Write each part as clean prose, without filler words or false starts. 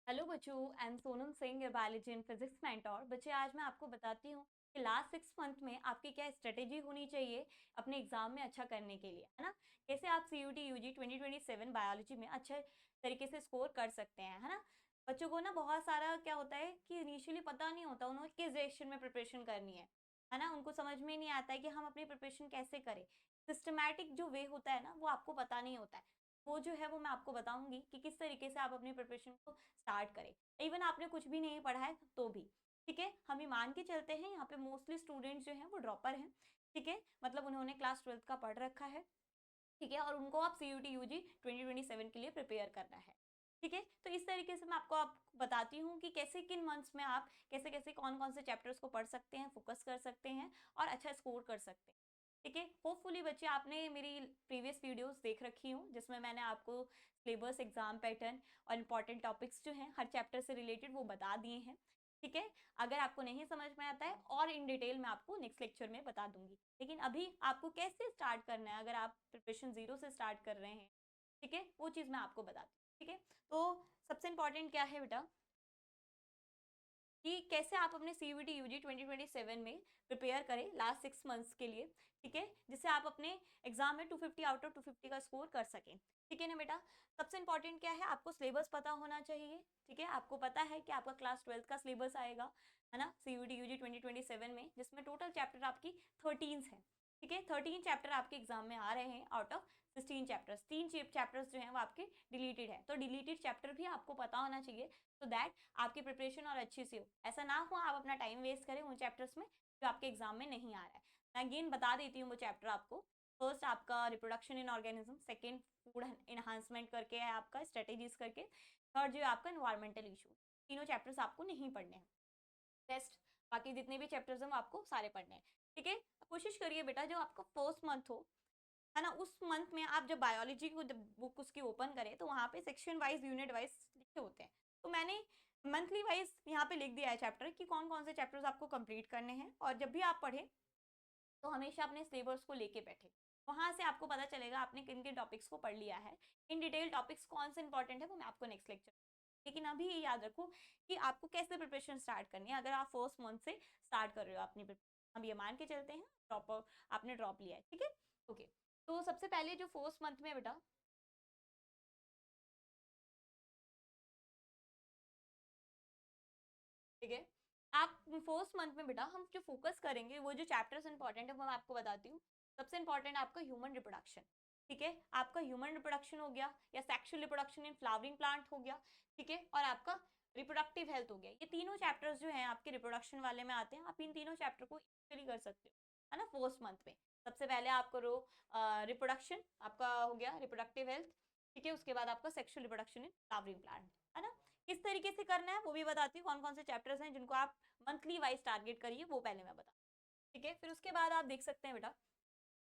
Hello बच्चों, I am Sonam Singh, your biology and physics mentor. बच्चे, आज मैं आपको बताती हूँ कि लास्ट 6 मंथ में आपकी क्या स्ट्रेटेजी होनी चाहिए अपने एग्जाम में अच्छा करने के लिए, है ना। कैसे आप CUT UG 2027 बायोलॉजी में अच्छे तरीके से स्कोर कर सकते हैं, है ना। बच्चों को ना बहुत सारा क्या होता है कि इनिशियली पता नहीं होता उन्होंने किस डायरेक्शन में प्रिपरेशन करनी है ना। उनको समझ में नहीं आता है कि हम अपनी प्रिपरेशन कैसे करें। सिस्टमैटिक जो वे होता है ना, वो आपको पता नहीं होता है। वो जो है वो मैं आपको बताऊंगी कि किस तरीके से आप अपनी प्रिपरेशन को स्टार्ट करें। इवन आपने कुछ भी नहीं पढ़ा है तो भी ठीक है। हम ये मान के चलते हैं यहाँ पे मोस्टली स्टूडेंट्स जो हैं वो ड्रॉपर हैं, ठीक है। मतलब उन्होंने क्लास 12th का पढ़ रखा है, ठीक है, और उनको आप CUT UG 2027 के लिए प्रिपेयर करना है, ठीक है। तो इस तरीके से मैं आपको बताती हूँ कि कैसे किन मंथ्स में आप कैसे कैसे कौन कौन से चैप्टर्स को पढ़ सकते हैं, फोकस कर सकते हैं और अच्छा स्कोर कर सकते हैं, ठीक है। होपफुली बच्चे आपने मेरी प्रीवियस वीडियोस देख रखी हूँ जिसमें मैंने आपको सिलेबस, एग्जाम पैटर्न और इम्पॉर्टेंट टॉपिक्स जो हैं हर चैप्टर से रिलेटेड वो बता दिए हैं, ठीक है। अगर आपको नहीं समझ में आता है और इन डिटेल मैं आपको नेक्स्ट लेक्चर में बता दूंगी, लेकिन अभी आपको कैसे स्टार्ट करना है अगर आप प्रिपरेशन जीरो से स्टार्ट कर रहे हैं, ठीक है, वो चीज़ मैं आपको बताती हूँ, ठीक है। तो सबसे इम्पॉर्टेंट क्या है बेटा कि कैसे आप अपने CUT UG 2027 में प्रिपेयर करें लास्ट 6 मंथ्स के लिए, ठीक है, जिससे आप अपने एग्जाम में 250 आउट ऑफ 250 का स्कोर कर सकें, ठीक है ना बेटा। सबसे इंपॉर्टेंट क्या है, आपको सिलेबस पता होना चाहिए, ठीक है। आपको पता है कि आपका क्लास 12th का सिलेबस आएगा, है ना, CUT UG 2027 में, जिसमें टोटल चैप्टर आपकी 13 है, ठीक है। 13 चैप्टर आपके एग्जाम में आ रहे हैं आउट ऑफ 16 चैप्टर्स। 3 चैप्टर्स जो हैं वो आपके डिलीटेड है, तो डिलीटेड चैप्टर भी आपको पता होना चाहिए, तो दैट आपकी प्रिपरेशन और अच्छी सी हो। ऐसा ना हो आप अपना टाइम वेस्ट करें उन चैप्टर्स में जो आपके एग्जाम में नहीं आ रहा है। मैं अगेन बता देती हूँ वो चैप्टर आपको। फर्स्ट आपका reproduction in organism, second food enhancement करके है आपका, स्ट्रेटेजीज करके, थर्ड जो है आपका एनवायरमेंटल इशू। तीनों चैप्टर्स आपको नहीं पढ़ने हैं, रेस्ट बाकी जितने भी चैप्टर्स हैं वो आपको सारे पढ़ने हैं, ठीक है। कोशिश करिए बेटा जो आपका फर्स्ट मंथ हो, है ना, उस मंथ में आप जब बायोलॉजी को जब बुक उसकी ओपन करें तो वहाँ पे सेक्शन वाइज, यूनिट वाइज लिखे होते हैं। तो मैंने मंथली वाइज यहाँ पे लिख दिया है चैप्टर कि कौन कौन से चैप्टर्स आपको कंप्लीट करने हैं, और जब भी आप पढ़ें तो हमेशा अपने सिलेबस को लेके बैठे। वहाँ से आपको पता चलेगा आपने किन किन टॉपिक्स को पढ़ लिया है। इन डिटेल टॉपिक्स कौन से इंपॉर्टेंट है वो मैं आपको नेक्स्ट लेक्चर, लेकिन अभी ये याद रखो कि आपको कैसे प्रिपरेशन स्टार्ट करनी है अगर आप फर्स्ट मंथ से स्टार्ट कर रहे हो अपनी प्रिपरेशन। हम ये मान के चलते हैं ड्रॉप आपने ड्रॉप लिया है, ठीक है, ओके। तो सबसे पहले जो फर्स्ट मंथ में बेटा, ठीक है, आप फर्स्ट मंथ में बेटा हम जो फोकस करेंगे वो जो चैप्टर्स इंपॉर्टेंट है वो मैं आपको बताती हूँ। सबसे इंपॉर्टेंट आपका ह्यूमन रिप्रोडक्शन, ठीक है, आपका ह्यूमन रिप्रोडक्शन हो गया या sexual reproduction in flowering plant हो गया, ठीक है, और आपका रिप्रोडक्टिव हेल्थ हो गया। ये तीनों चैप्टर्स जो हैं आपके रिप्रोडक्शन वाले में आते हैं। आप इन तीनों चैप्टर को इजीली कर सकते हो, है ना, फर्स्ट मंथ में। सबसे पहले आप करो रिप्रोडक्शन, आपका हो गया रिप्रोडक्टिव हेल्थ, ठीक है, उसके बाद आपका sexual reproduction in flowering plant, है ना। किस तरीके से करना है वो भी बताती हूँ, कौन कौन से चैप्टर्स हैं जिनको आप मंथली वाइज टारगेट करिए वो पहले मैं बता, ठीक है। फिर उसके बाद आप देख सकते हैं बेटा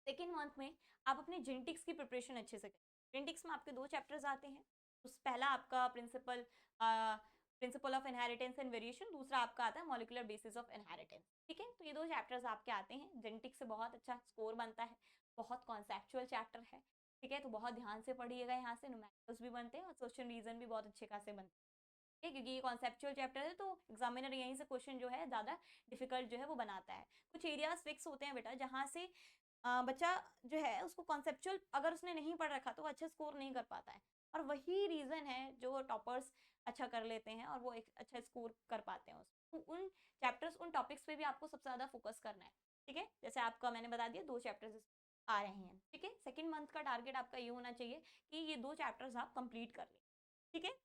सेकेंड मंथ में आप अपने जेनेटिक्स की प्रिपरेशन अच्छे से करें। जेनेटिक्स में आपके 2 चैप्टर्स आते हैं। उस पहला आपका principle of inheritance and variation, दूसरा आपका आता है मॉलिक्यूलर बेसिस ऑफ इनहेरिटेंस, ठीक है। तो ये 2 चैप्टर्स आपके आते हैं। जेनेटिक्स से बहुत अच्छा स्कोर बनता है, बहुत कॉन्सेप्चुअल चैप्टर है, ठीक है, तो बहुत ध्यान से पढ़िएगा। यहाँ से न्यूमेरिकल्स भी बनते हैं और क्वेश्चन रीजन भी बहुत अच्छे खासे बनते हैं, ठीक है, क्योंकि ये कॉन्सेप्चुअल चैप्टर है तो एग्जामिनर यहीं से क्वेश्चन जो है ज़्यादा डिफिकल्ट जो है वो बनाता है। कुछ एरियाज फिक्स होते हैं बेटा जहाँ से बच्चा जो है उसको कॉन्सेप्चुअल अगर उसने नहीं पढ़ रखा तो वो अच्छा स्कोर नहीं कर पाता है, और वही रीज़न है जो टॉपर्स अच्छा कर लेते हैं और वो एक अच्छा स्कोर कर पाते हैं उसमें। तो उन चैप्टर्स, उन टॉपिक्स पे भी आपको सबसे ज़्यादा फोकस करना है, ठीक है। जैसे आपका मैंने बता दिया 2 चैप्टर्स आ रहे हैं, ठीक है। सेकेंड मंथ का टारगेट आपका ये होना चाहिए कि ये 2 चैप्टर्स आप कंप्लीट कर लें, ठीक है।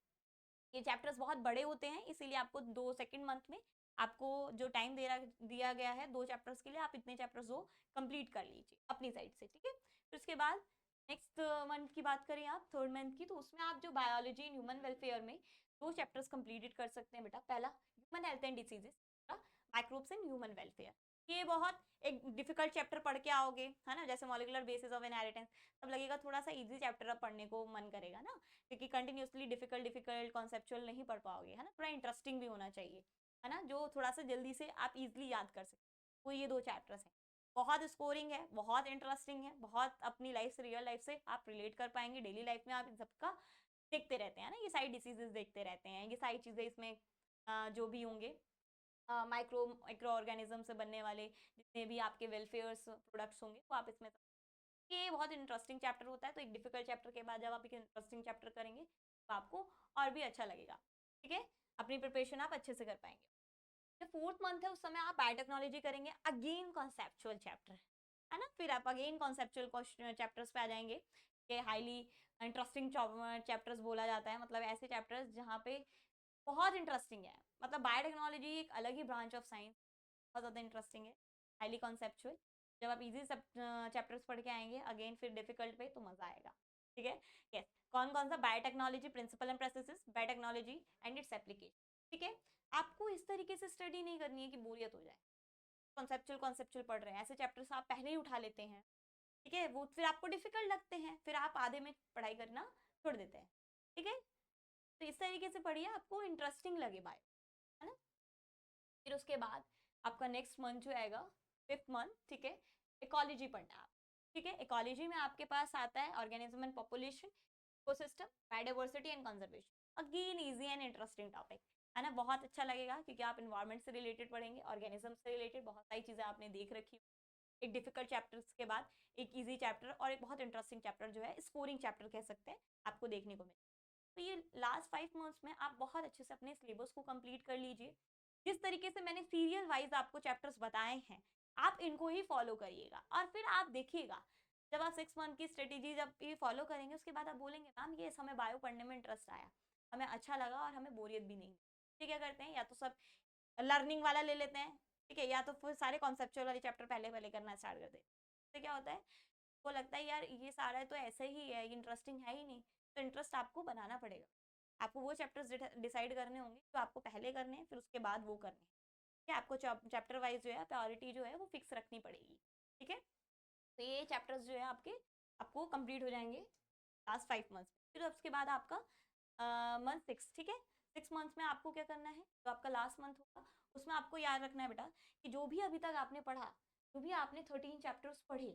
ये चैप्टर्स बहुत बड़े होते हैं इसीलिए आपको दो सेकेंड मंथ में आपको जो टाइम दिया गया है 2 चैप्टर्स के लिए, आप इतने चैप्टर्स वो कंप्लीट कर लीजिए अपनी साइड से, ठीक है। फिर उसके बाद नेक्स्ट मंथ की बात करें आप, थर्ड मंथ की, तो उसमें आप जो बायोलॉजी इन ह्यूमन वेलफेयर में 2 चैप्टर्स कंप्लीटेड कर सकते हैं बेटा। पहला human health and diseases, microbes in human welfare. ये बहुत एक डिफिकल्ट चैप्टर पढ़ के आओगे, है ना, जैसे मॉलिक्यूलर बेसिस ऑफ इनहेरिटेंस, तब लगेगा थोड़ा सा इजी चैप्टर अब पढ़ने को मन करेगा ना, क्योंकि कंटिन्यूसली डिफिकल्ट डिफिकल्ट कॉन्सेप्चुअल नहीं पढ़ पाओगे, है ना। थोड़ा इंटरेस्टिंग भी होना चाहिए, है ना, जो थोड़ा सा जल्दी से आप इजीली याद कर सकते। वो ये 2 चैप्टर्स हैं, बहुत स्कोरिंग है, बहुत इंटरेस्टिंग है, बहुत अपनी लाइफ से, रियल लाइफ से आप रिलेट कर पाएंगे, डेली लाइफ में आप इन सबका देखते रहते हैं ना, ये सारी डिसीजेस देखते रहते हैं, ये सारी चीज़ें इसमें जो भी होंगे माइक्रो माइक्रो ऑर्गेनिज्म से बनने वाले जितने भी आपके वेलफेयर्स प्रोडक्ट्स होंगे वो आप इसमें, ये बहुत इंटरेस्टिंग चैप्टर होता है। तो एक डिफिकल्ट चैप्टर के बाद जब आप एक इंटरेस्टिंग चैप्टर करेंगे तो आपको और भी अच्छा लगेगा, ठीक है, अपनी प्रिपरेशन आप अच्छे से कर पाएंगे। जो फोर्थ मंथ है उस समय आप बायोटेक्नोलॉजी करेंगे, अगेन कॉन्सेप्चुअल चैप्टर है ना, फिर आप अगेन कॉन्सेप्चुअल चैप्टर्स पे आ जाएंगे कि हाईली इंटरेस्टिंग चैप्टर्स बोला जाता है, मतलब ऐसे चैप्टर्स जहाँ पे बहुत इंटरेस्टिंग है, मतलब बायोटेक्नोलॉजी एक अलग ही ब्रांच ऑफ साइंस, बहुत ज़्यादा इंटरेस्टिंग है, हाईली कॉन्सेप्चुअल। जब आप इजी सब चैप्टर्स पढ़ के आएंगे अगेन फिर डिफिकल्ट पे तो मजा आएगा, ठीक है। यस, कौन कौन सा, biotechnology principle and processes, biotechnology and its application, ठीक है। आपको इस तरीके से स्टडी नहीं करनी है कि बोरियत हो जाए, कॉन्सेप्चुअल कॉन्सेप्चुअल पढ़ रहे हैं, ऐसे चैप्टर्स आप पहले ही उठा लेते हैं, ठीक है, वो फिर आपको डिफिकल्ट लगते हैं, फिर आप आधे में पढ़ाई करना छोड़ देते हैं, ठीक है। तो इस तरीके से पढ़िए, आपको इंटरेस्टिंग लगे बायो, है ना। फिर उसके बाद आपका नेक्स्ट मंथ जो आएगा, फिफ्थ मंथ, ठीक है, इकोलॉजी पढ़ना है आप, ठीक है। इकोलॉजी में आपके पास आता है organism and population, ecosystem, biodiversity and conservation, again easy and interesting topic है ना, बहुत अच्छा लगेगा क्योंकि आप इन्वायरमेंट से रिलेटेड पढ़ेंगे, ऑर्गेनिज्म से रिलेटेड बहुत सारी चीज़ें आपने देख रखी, एक डिफिकल्ट चैप्टर्स के बाद एक इजी चैप्टर और एक बहुत इंटरेस्टिंग चैप्टर जो है स्कोरिंग चैप्टर कह सकते हैं आपको देखने को मिले। तो ये लास्ट 5 मंथ्स में आप बहुत अच्छे से अपने सिलेबस को कंप्लीट कर लीजिए, जिस तरीके से मैंने सीरियल वाइज आपको चैप्टर्स बताए हैं आप इनको ही फॉलो करिएगा, और फिर आप देखिएगा जब आप 6 मंथ की स्ट्रेटेजी जब ये फॉलो करेंगे उसके बाद आप बोलेंगे मैम ये हमें बायो पढ़ने में इंटरेस्ट आया, हमें अच्छा लगा और हमें बोरियत भी नहीं। ठीक है, करते हैं या तो सब लर्निंग वाला ले लेते हैं, ठीक है, या तो फिर सारे कॉन्सेप्चुअल वाले चैप्टर पहले पहले करना स्टार्ट कर देते हैं। तो क्या होता है, वो लगता है यार ये सारा तो ऐसे ही है, इंटरेस्टिंग है ही नहीं, तो इंटरेस्ट आपको बनाना पड़ेगा, आपको वो चैप्टर्स डिसाइड करने होंगे जो आपको पहले करने हैं, फिर उसके बाद वो करने हैं, ठीक है। आपको चैप्टर वाइज जो है प्रायोरिटी जो है वो फिक्स रखनी पड़ेगी, ठीक है। तो ये चैप्टर्स जो है आपके आपको कंप्लीट हो जाएंगे लास्ट 5 मंथ्स, फिर उसके बाद आपका मंथ 6, ठीक है। 6 मंथ्स में आपको क्या करना है, तो आपका लास्ट मंथ होगा उसमें आपको याद रखना है बेटा कि जो भी अभी तक आपने पढ़ा, जो भी आपने 13 चैप्टर्स पढ़े,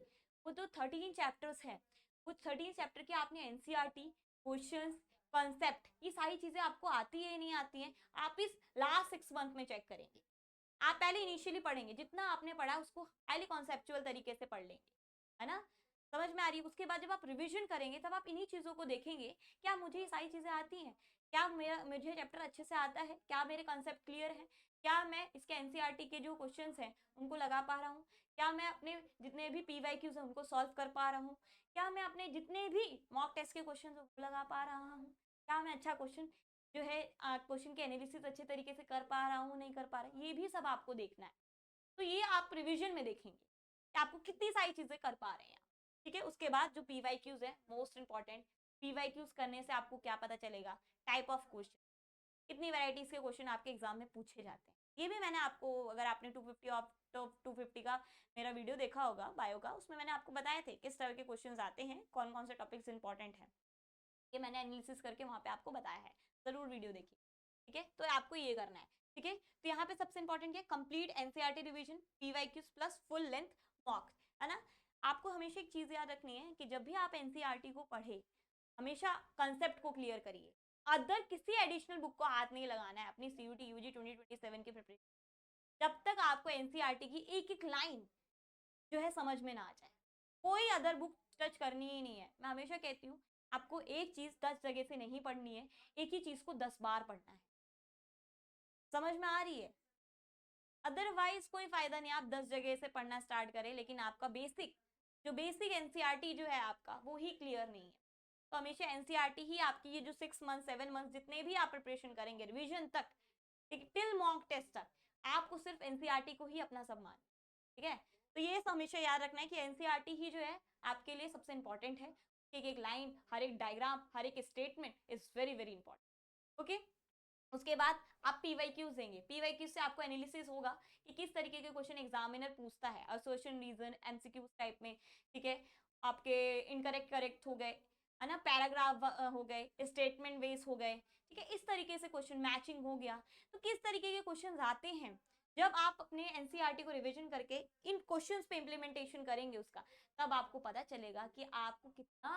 वो जो 13 चैप्टर्स हैं वो 13 चैप्टर के आपने एनसीईआरटी क्वेश्चंस कॉन्सेप्ट ये सारी चीजें आपको आती है नहीं आती हैं, आप इस लास्ट 6 मंथ में चेक करेंगे। आप पहले इनिशियली पढ़ेंगे, जितना आपने पढ़ा उसको हाईली कॉन्सेप्चुअल तरीके से पढ़ लेंगे, है ना, समझ में आ रही है। उसके बाद जब आप रिवीजन करेंगे तब आप इन्हीं चीज़ों को देखेंगे, क्या मुझे ये सारी चीज़ें आती हैं, क्या मेरा मुझे चैप्टर अच्छे से आता है, क्या मेरे कॉन्सेप्ट क्लियर है, क्या मैं इसके एनसीईआरटी के जो क्वेश्चंस हैं उनको लगा पा रहा हूँ, क्या मैं अपने जितने भी पीवाईक्यूज हैं उनको सॉल्व कर पा रहा हूँ, क्या मैं अपने जितने भी मॉक टेस्ट के क्वेश्चन लगा पा रहा हूँ, क्या मैं अच्छा क्वेश्चन जो है क्वेश्चन के एनालिसिस अच्छे तरीके से कर पा रहा हूँ नहीं कर पा रहा, ये भी सब आपको देखना है। तो ये आप रिवीजन में देखेंगे कि आपको कितनी सारी चीजें कर पा रहे हैं, ठीक है। उसके बाद जो पीवाईक्यूज है मोस्ट इंपॉर्टेंट, पीवाईक्यूज करने से आपको क्या पता चलेगा, टाइप ऑफ क्वेश्चन, कितनी वैरायटीज के क्वेश्चन आपके एग्जाम में पूछे जाते हैं। ये भी मैंने आपको, अगर आपने 250 ऑफ टॉप 250 का मेरा वीडियो देखा होगा बायो का, उसमें मैंने आपको बताए थे किस तरह के क्वेश्चन आते हैं, कौन कौन से टॉपिक्स इंपॉर्टेंट हैं, ये मैंने एनालिसिस करके वहाँ पे आपको बताया है, जरूर वीडियो देखिए, ठीक है। तो आपको ये करना है, ठीक है। तो यहाँ पे सबसे इंपॉर्टेंट क्या है, complete NCERT revision, PYQs plus full length mock, है ना। आपको हमेशा एक चीज याद रखनी है कि जब भी आप एनसीईआरटी को पढ़े हमेशा कंसेप्ट को क्लियर करिए, अदर किसी एडिशनल बुक को हाथ नहीं लगाना है अपनी सीयूटी यूजी 2027 की प्रिपरेशन, जब तक आपको एनसीईआरटी की एक एक लाइन जो है समझ में ना आ जाए, कोई अदर बुक टच करनी ही नहीं है। मैं हमेशा कहती हूँ आपको एक चीज 10 जगह से नहीं पढ़नी है, एक ही चीज को 10 बार पढ़ना है, समझ में आ रही है। अदरवाइज कोई फायदा नहीं, आप 10 जगह से पढ़ना स्टार्ट करें लेकिन आपका बेसिक जो बेसिक एनसीईआरटी जो है आपका वो ही क्लियर नहीं है। तो हमेशा एनसीईआरटी ही आपकी ये जो 6 मंथ 7 मंथ जितने भी आप प्रिपरेशन करेंगे रिविजन तक, टिल मॉक टेस्ट तक, आपको सिर्फ एनसीईआरटी को ही अपना सब मान, ठीक है। तो ये हमेशा याद रखना है कि एनसीईआरटी ही जो है आपके लिए सबसे इंपॉर्टेंट है, एक एक लाइन, हर एक डायग्राम, हर एक statement is very very important, okay. उसके बाद आप पीवाईक्यूज देंगे, पीवाईक्यूज से आपको एनालिसिस होगा कि किस तरीके के क्वेश्चन एग्जामिनर पूछता है, असोसिएशन रीजन एमसीक्यूज टाइप में, ठीक है। आपके इनकरेक्ट करेक्ट हो गए, है ना, पैराग्राफ हो गए, स्टेटमेंट बेस हो गए, ठीक है, इस तरीके से क्वेश्चन मैचिंग हो गया। तो किस तरीके के क्वेश्चन आते हैं जब आप अपने एनसीईआरटी को रिवीजन करके इन क्वेश्चंस पे इम्प्लीमेंटेशन करेंगे उसका, तब आपको पता चलेगा कि आपको कितना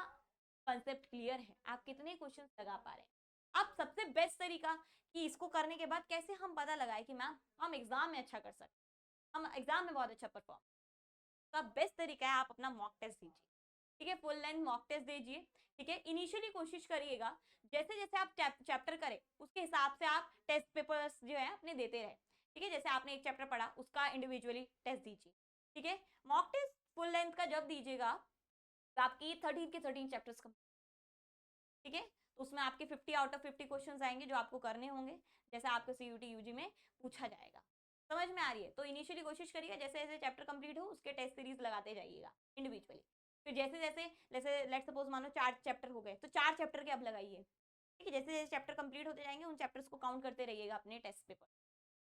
कंसेप्ट क्लियर है, आप कितने क्वेश्चन लगा पा रहे हैं। अब सबसे बेस्ट तरीका कि इसको करने के बाद कैसे हम पता लगाए कि मैम हम एग्जाम में अच्छा कर सकते, हम एग्जाम में बहुत अच्छा परफॉर्म, तो आप बेस्ट तरीका है आप अपना मॉक टेस्ट दीजिए, ठीक है, फुल लेंथ मॉक टेस्ट दीजिए, ठीक है। इनिशियली कोशिश करिएगा जैसे जैसे आप चैप्टर करें उसके हिसाब से आप टेस्ट पेपर्स जो है अपने देते रहे, ठीक है। जैसे आपने एक चैप्टर पढ़ा उसका इंडिविजुअली टेस्ट दीजिए, ठीक है। मॉक टेस्ट फुल लेंथ का जब दीजिएगा तो आपकी 13 के 13 चैप्टर्स कम, ठीक है। तो उसमें आपके 50 आउट ऑफ 50 क्वेश्चंस आएंगे जो आपको करने होंगे, जैसे आपको सीयूटी यूजी में पूछा जाएगा। समझ में आ रही है? तो इनिशियली कोशिश करिएगा जैसे जैसे चैप्टर कंप्लीट हो उसके टेस्ट सीरीज लगाते जाइएगा इंडिविजुअली। फिर जैसे जैसे जैसे लेट सपोज मानो 4 चैप्टर हो गए तो 4 चैप्टर के अब लगाइए, ठीक है। जैसे जैसे चैप्टर कंप्लीट होते जाएंगे उन चैप्टर्स को काउंट करते रहिएगा अपने टेस्ट पेपर,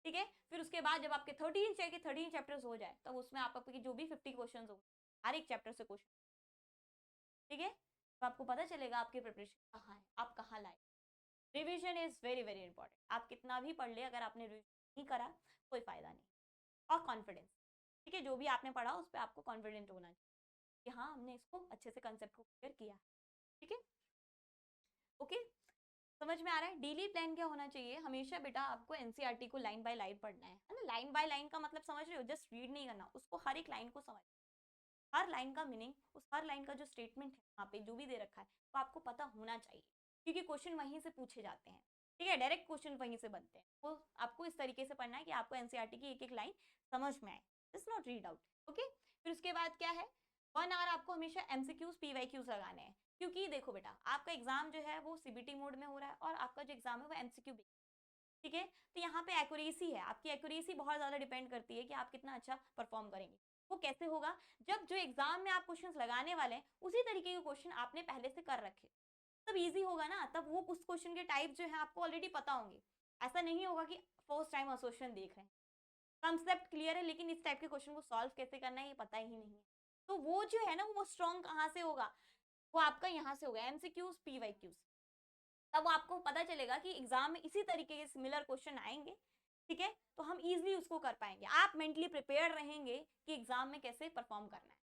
ठीक है। फिर उसके बाद जब आपके 13 चैप्टर्स हो जाए तब उसमें आपके जो भी 50 क्वेश्चन हो हर एक चैप्टर से क्वेश्चन, ठीक है। तो आपको पता चलेगा आपकी प्रिपरेशन कहाँ है, आप कहाँ लाए। Revision is very very important, आप कितना भी पढ़ ले अगर आपने रिविजन नहीं करा कोई फायदा नहीं। और कॉन्फिडेंस, ठीक है, जो भी आपने पढ़ा उस पर आपको कॉन्फिडेंट होना चाहिए कि हाँ हमने इसको अच्छे से कंसेप्ट को क्लियर किया, ठीक है। ओके, समझ में आ रहा है? डेली प्लान क्या होना चाहिए, हमेशा बेटा आपको एनसीईआरटी को लाइन बाय लाइन पढ़ना है ना। लाइन बाय लाइन का मतलब समझ रहे हो, जस्ट रीड नहीं करना, उसको हर एक लाइन को समझ, हर लाइन का मीनिंग, उस हर लाइन का जो स्टेटमेंट है वहाँ पे जो भी दे रखा है वो आपको पता होना चाहिए, क्योंकि क्वेश्चन वहीं से पूछे जाते हैं, ठीक है। डायरेक्ट क्वेश्चन वहीं से बनते हैं, वो आपको इस तरीके से पढ़ना है कि आपको एनसीईआरटी की एक एक लाइन समझ में आए, just not read out, okay. फिर उसके बाद क्या है, 1 आवर आपको हमेशा एमसीक्यूज पीवाईक्यूज लगाने हैं, क्योंकि देखो बेटा आपका एग्जाम जो है वो सीबीटी मोड में हो रहा है और आपका जो एग्जाम है वो एमसीक्यू, ठीक है। तो यहाँ पे एक्यूरेसी है, आपकी एक्यूरेसी बहुत ज्यादा डिपेंड करती है कि आप कितना अच्छा परफॉर्म करेंगे। वो कैसे होगा, जब जो एग्जाम में आप क्वेश्चंस लगाने वाले हैं उसी तरीके के क्वेश्चन आपने पहले से कर रखे, तब इजी होगा ना, तब वो उस क्वेश्चन के टाइप जो है आपको ऑलरेडी पता होंगे। ऐसा नहीं होगा कि फर्स्ट टाइम एसोसिएशन देख रहे हैं, कंसेप्ट क्लियर है लेकिन इस टाइप के क्वेश्चन को सॉल्व कैसे करना है ये पता ही नहीं है, तो वो जो है ना वो स्ट्रॉन्ग कहाँ से होगा, वो आपका यहाँ से होगा एमसीक्यूज पीवाईक्यूज, तब आपको पता चलेगा कि एग्जाम में इसी तरीके के सिमिलर क्वेश्चन आएंगे, ठीक है। तो हम इजीली उसको कर पाएंगे, आप मेंटली प्रिपेयर रहेंगे कि एग्जाम में कैसे परफॉर्म करना है,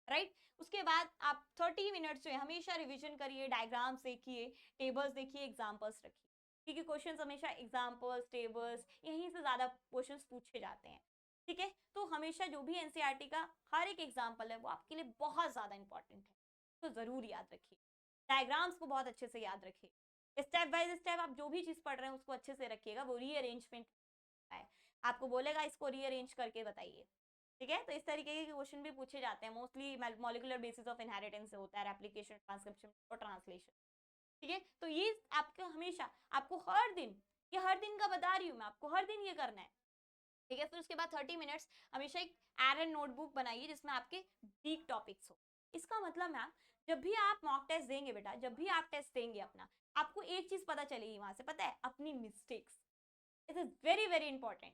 राइट। उसके बाद आप 30 मिनट्स जो है हमेशा रिवीजन करिए, डायग्राम्स देखिए, टेबल्स देखिए, एग्जाम्पल्स रखिए, क्योंकि क्वेश्चंस हमेशा एग्जाम्पल्स टेबल्स यहीं से ज्यादा क्वेश्चंस पूछे जाते हैं, ठीक है। तो हमेशा जो भी एनसीईआरटी का हर एक एग्जाम्पल है वो आपके लिए बहुत ज्यादा इंपॉर्टेंट है, तो जरूर याद रखिए, डायग्राम्स को बहुत अच्छे से याद रखिए, स्टेप बाय स्टेप आप जो भी चीज पढ़ रहे हैं उसको अच्छे से रखिएगा, वो रीअरेंजमेंट है, आपको बोलेगा इसको रीअरेंज करके बताइए, ठीक है। तो इस तरीके के क्वेश्चन भी पूछे जाते हैं, mostly molecular basis of inheritance से होता है, रेप्लिकेशन ट्रांसक्रिप्शन और ट्रांसलेशन, ठीक है। तो ये आपको हमेशा, आपको हर दिन, ये हर दिन का बता रही हूँ मैं, आपको हर दिन ये करना है, ठीक है। फिर उसके बाद 30 मिनट्स हमेशा एक एरन नोटबुक बनाइए जिसमें आपके वीक टॉपिक्स हो। इसका मतलब मैम जब भी आप मॉक टेस्ट देंगे बेटा, जब भी आप टेस्ट देंगे अपना, आपको एक चीज पता चलेगी वहां से, पता है, अपनी mistakes, it is very very important,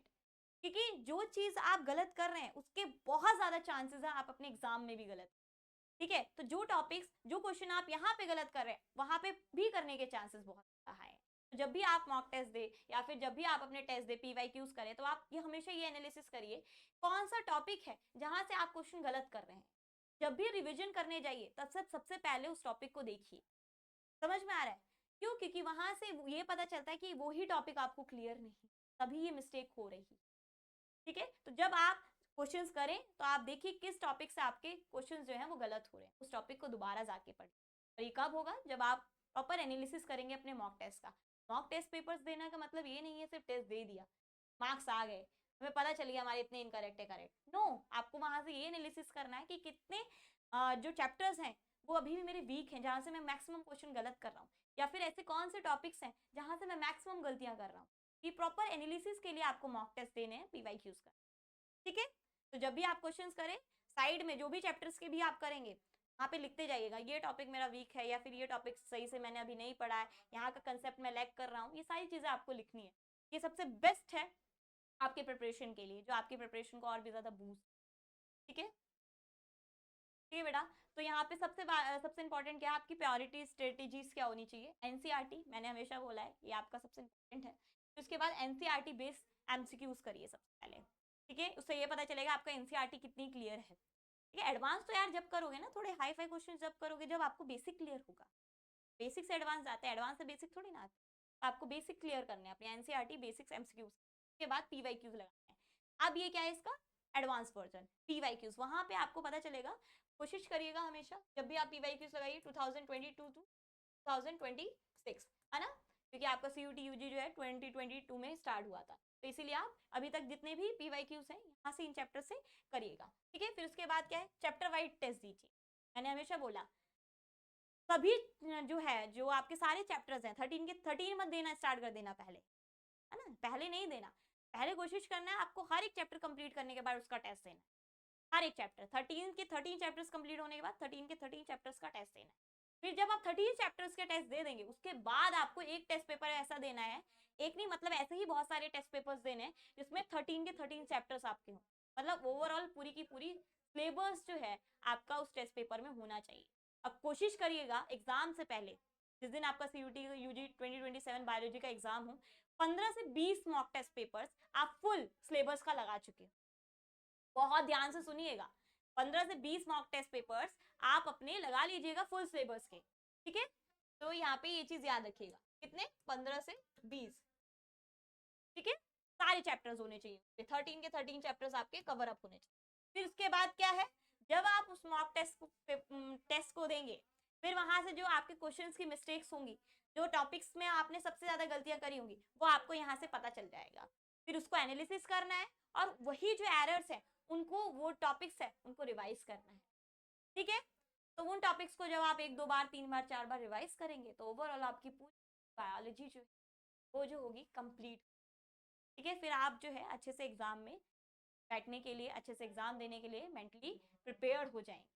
क्योंकि जो चीज आप गलत कर रहे हैं उसके बहुत ज्यादा चांसेस है आप अपने एग्जाम में भी गलत, ठीक है। तो जो टॉपिक्स, जो क्वेश्चन आप यहाँ पे गलत कर रहे हैं वहां पे भी करने के चांसेस बहुत हाई है। तो जब भी आप मॉक टेस्ट दे या फिर जब भी आप अपने टेस्ट दे पीवाईक्यूज करें तो आप ये हमेशा ये एनालिसिस करिए कौन सा टॉपिक है जहां से आप क्वेश्चन गलत कर रहे हैं। जब भी रिवीजन करने जाइए तब सबसे पहले उस टॉपिक को देखिए, समझ में आ रहा है? क्यों? क्योंकि वहां से ये पता चलता है कि वो ही टॉपिक आपको क्लियर नहीं, तभी ये मिस्टेक हो रही, ठीक है। तो जब आप क्वेश्चंस करें तो आप देखिए किस टॉपिक से आपके क्वेश्चंस जो हैं वो गलत हो रहे हैं, उस टॉपिक को दोबारा जाके पढ़िए। और ये कब होगा, जब आप प्रॉपर एनालिसिस करेंगे अपने मॉक टेस्ट का। मॉक टेस्ट पेपर्स देना का मतलब ये नहीं है सिर्फ टेस्ट दे दिया, मार्क्स आ गए, हमें पता चल गया हमारे इतने इनकरेक्ट है करेक्ट, नो, आपको वहां से ये एनालिसिस करना है कि कितने जो चैप्टर्स हैं वो अभी भी मेरे वीक हैं जहां से मैं मैक्सिमम क्वेश्चन गलत कर रहा हूँ, या फिर ऐसे कौन से टॉपिक्स हैं जहां से मैं मैक्सिमम गलतियां कर रहा हूँ। ये प्रॉपर एनालिसिस के लिए आपको मॉक टेस्ट देने हैं पीवाईक्यूज का, ठीक है। तो जब भी आप क्वेश्चंस करें साइड में जो भी चैप्टर्स के भी आप करेंगे वहाँ पे लिखते जाइएगा ये टॉपिक मेरा वीक है, या फिर ये टॉपिक सही से मैंने अभी नहीं पढ़ा है, यहाँ का कंसेप्ट मैं लैग कर रहा हूँ, ये सारी चीजें आपको लिखनी है। ये सबसे बेस्ट है आपके प्रिपरेशन के लिए, जो आपकी प्रिपरेशन को और भी ज्यादा बूस्ट, ठीक है, ठीक है बेटा। तो यहाँ पे सबसे इंपॉर्टेंट क्या है, आपकी प्रायोरिटी स्ट्रेटेजीज क्या होनी चाहिए। एनसीईआरटी मैंने हमेशा बोला है ये आपका सबसे इंपॉर्टेंट है। तो उसके बाद एनसीईआरटी बेस्ड एमसीक्यूज करिए सबसे पहले, ठीक है। उससे ये पता चलेगा आपका एनसीईआरटी कितनी क्लियर है, ठीक है। एडवांस तो यार जब करोगे ना, थोड़े हाई फाई क्वेश्चन जब करोगे जब आपको बेसिक क्लियर होगा। बेसिक से एडवांस जाते हैं, एडवांस से बेसिक थोड़ी ना आते। आपको बेसिक क्लियर करने हैं अपने एनसीईआरटी बेसिक्स एमसीक्यूज के बाद पीवाईक्यूज लगाने हैं। अब ये क्या है इसका एडवांस वर्जन पीवाईक्यूज, वहां पे आपको पता चलेगा। कोशिश करिएगा हमेशा जब भी आप पीवाईक्यूज लगाइए 2022 टू 2026, है ना, क्योंकि आपका सीयूटी यूजी जो है 2022 में स्टार्ट हुआ था। तो इसीलिए आप अभी तक जितने भी पीवाईक्यूज हैं यहाँ से इन चैप्टर से करिएगा। ठीक है, फिर उसके बाद क्या है चैप्टर वाइज टेस्ट दीजिए। मैंने हमेशा बोला सभी जो है जो आपके सारे चैप्टर्स हैं 13 के 13 मत देना स्टार्ट कर देना पहले, है ना, पहले नहीं देना। पहले कोशिश करना है आपको हर एक चैप्टर कंप्लीट करने के बाद उसका टेस्ट देना है। हर एक चैप्टर 13 के 13 चैप्टर्स कंप्लीट होने के बाद 13 के 13 चैप्टर्स का टेस्ट देना है। फिर जब आप 13 चैप्टर्स के टेस्ट दे देंगे उसके बाद आपको एक टेस्ट पेपर ऐसा देना है, एक नहीं मतलब ऐसे ही बहुत सारे टेस्ट पेपर्स देने हैं जिसमें 13 के 13 चैप्टर्स आपके हों। मतलब ओवरऑल पूरी की पूरी सिलेबस जो है आपका उस टेस्ट पेपर में होना चाहिए। अब कोशिश करिएगा एग्जाम से पहले जिस दिन आपका सीयूटी यूजी 2027 बायोलॉजी का एग्जाम हो 15 से 20 मॉक टेस्ट पेपर्स आप फुल सिलेबस का लगा चुके हो। बहुत ध्यान से सुनिएगा, 15 से 20 मॉक टेस्ट पेपर्स आप अपने लगा लीजिएगा फुल सिलेबस के। ठीक है, तो यहाँ पे ये चीज याद रखिएगा कितने 15 से 20। ठीक है, सारे चैप्टर्स होने चाहिए 13 के 13 चैप्टर्स आपके कवर अप होने चाहिए। फिर उसके बाद क्या है जब आप उस मॉक टेस्ट को देंगे फिर वहां से जो आपके क्वेश्चंस की मिस्टेक्स होंगी, जो टॉपिक्स में आपने सबसे ज्यादा गलतियां करी होंगी वो आपको यहाँ से पता चल जाएगा। फिर उसको एनालिसिस करना है और वही जो एरर्स है उनको वो टॉपिक्स है उनको रिवाइज करना है। ठीक है, तो उन टॉपिक्स को जब आप 1 2 बार 3 बार 4 बार रिवाइज करेंगे तो ओवरऑल आपकी पूरी बायोलॉजी जो है वो जो होगी कंप्लीट। ठीक है, फिर आप जो है अच्छे से एग्जाम में बैठने के लिए अच्छे से एग्जाम देने के लिए मेंटली प्रिपेयर्ड हो जाएंगे।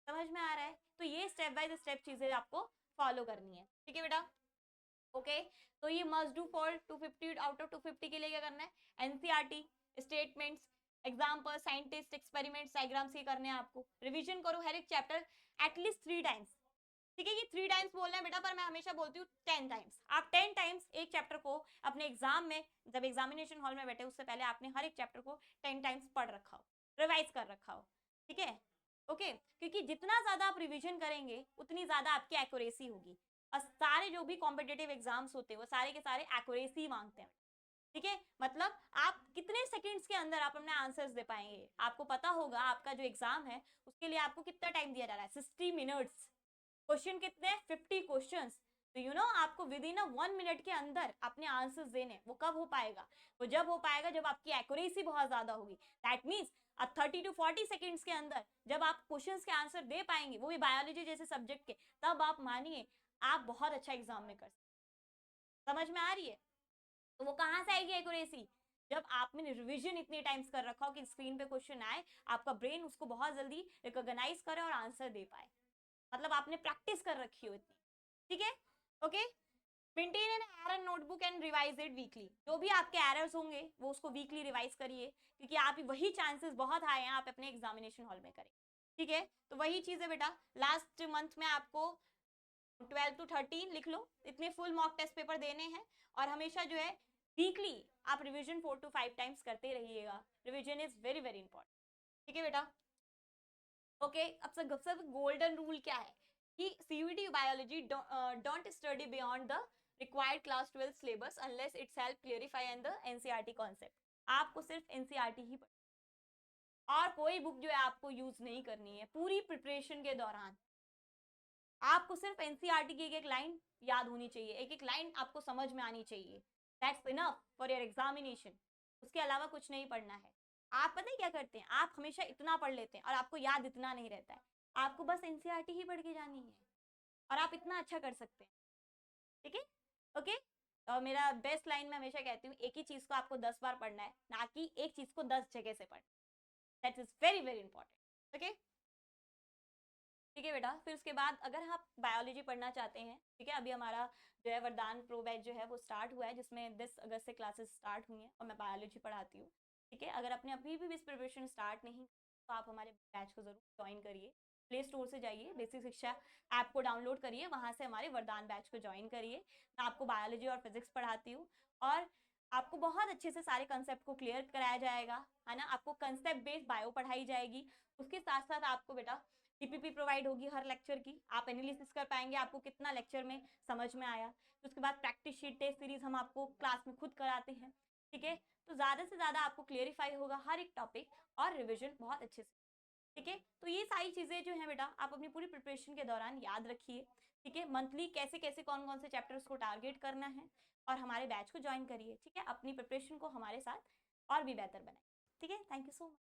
समझ में आ रहा है? तो ये स्टेप बाय स्टेप चीजें आपको फॉलो करनी है। ठीक है बेटा, ओके। तो ये must do for 250 out of 250 के लिए क्या करना है, NCERT statements example scientist experiments diagrams ये करने हैं आपको। रिवीजन करो हर एक चैप्टर एटलीस्ट 3 टाइम्स। ठीक है, ये 3 टाइम्स बोलना है बेटा पर मैं हमेशा बोलती हूँ 10 टाइम्स। आप 10 टाइम्स एक चैप्टर को अपने एग्जाम में जब एग्जामिनेशन हॉल में बैठे उससे पहले आपने हर एक चैप्टर को 10 टाइम्स पढ़ रखा हो, रिवाइज कर रखा हो। ठीक है, ओके, क्योंकि जितना ज्यादा आप रिवीजन करेंगे उतनी ज्यादा आपकी एक्यूरेसी होगी। और सारे जो भी कॉम्पिटेटिव एग्जाम्स होते हैं वो सारे के सारे एक्यूरेसी मांगते हैं। ठीक है, मतलब आप कितने सेकंड्स के अंदर आप अपने आंसर्स दे पाएंगे। आपको पता होगा आपका जो एग्जाम है उसके लिए आपको कितना टाइम दिया जा रहा है 60 मिनट्स। क्वेश्चन कितने 50 क्वेश्चंस। तो यू नो आपको विद इन 1 मिनट के अंदर अपने आंसर्स देने। वो कब हो पाएगा, वो जब हो पाएगा जब आपकी एक्यूरेसी बहुत ज्यादा होगी। दैट मीन्स 30 टू 40 सेकंड्स के अंदर जब आप क्वेश्चंस के आंसर दे पाएंगे वो भी बायोलॉजी जैसे सब्जेक्ट के, तब आप मानिए आप बहुत अच्छा एग्जाम में कर सकते। समझ में आ रही है? तो वो कहां से आएगी एक्यूरेसी, जब आपने रिवीजन इतनी टाइम्स कर रखा हो कि स्क्रीन पे क्वेश्चन आए आपका ब्रेन उसको बहुत जल्दी रिकॉग्नाइज करे और आंसर दे पाए। मतलब आपने प्रैक्टिस कर रखी हो इतनी। ठीक है, okay. Maintain an error notebook and revise it weekly. जो भी आपके एरर्स होंगे वो उसको वीकली रिवाइज करिए क्योंकि आप वही चांसेस बहुत हाई हैं आप अपने एग्जामिनेशन हॉल में करें। ठीक है, तो वही चीज है बेटा, लास्ट मंथ में आपको 12 टू 13 लिख लो, इतने फुल मॉक टेस्ट पेपर देने हैं और हमेशा जो है वीकली आप रिवीजन 4 टू 5 टाइम्स करते रहिएगा। Revision is very very important. ठीक है बेटा, ओके। अब सब गोल्डन रूल क्या है कि CUET biology don't study beyond the required class 12 syllabus unless it's help clarify and the NCERT concept. आपको सिर्फ एनसीईआरटी ही और कोई बुक जो है आपको यूज नहीं करनी है पूरी प्रिपरेशन के दौरान। आपको सिर्फ एनसीईआरटी की एक एक लाइन याद होनी चाहिए, एक एक लाइन आपको समझ में आनी चाहिए। That's enough for your examination. उसके अलावा कुछ नहीं पढ़ना है। आप पता है क्या करते हैं, आप हमेशा इतना पढ़ लेते हैं और आपको याद इतना नहीं रहता है। आपको बस एनसीईआरटी ही पढ़ के जानी है और आप इतना अच्छा कर सकते हैं। ठीक है, ओके। और मेरा बेस्ट लाइन में हमेशा कहती हूँ एक ही चीज को आपको 10 बार पढ़ना है, ना कि एक चीज को 10 जगह से पढ़ना। That is very very important. Okay, ठीक है बेटा। फिर उसके बाद अगर आप बायोलॉजी पढ़ना चाहते हैं, ठीक है, अभी हमारा जो है वरदान प्रो बैच जो है वो स्टार्ट हुआ है जिसमें 10 अगस्त से क्लासेस स्टार्ट हुई हैं और मैं बायोलॉजी पढ़ाती हूँ। ठीक है, अगर आपने अभी भी प्रिपरेशन स्टार्ट नहीं तो आप हमारे बैच को जरूर ज्वाइन करिए। प्ले स्टोर से जाइए, बेसिक शिक्षा ऐप को डाउनलोड करिए, वहां से हमारे वरदान बैच को ज्वाइन करिए। मैं आपको बायोलॉजी और फिजिक्स पढ़ाती हूँ और आपको बहुत अच्छे से सारे कंसेप्ट को क्लियर कराया जाएगा, है ना। आपको कंसेप्ट बेस्ड बायो पढ़ाई जाएगी, उसके साथ साथ आपको बेटा टीपीपी प्रोवाइड होगी हर लेक्चर की, आप एनालिसिस कर पाएंगे आपको कितना लेक्चर में समझ में आया। तो उसके बाद प्रैक्टिस शीट टेस्ट सीरीज हम आपको क्लास में खुद कराते हैं, ठीक है। तो ज़्यादा से ज़्यादा आपको क्लियरिफाई होगा हर एक टॉपिक, और रिविजन बहुत अच्छे से, ठीक है। तो ये सारी चीज़ें जो है बेटा आप अपनी पूरी प्रिपरेशन के दौरान याद रखिए, ठीक है। मंथली कैसे कैसे कौन कौन से चैप्टर्स को टारगेट करना है, और हमारे बैच को ज्वाइन करिए, ठीक है। अपनी प्रिपरेशन को हमारे साथ और भी बेहतर बनाए, ठीक है। Thank you so much.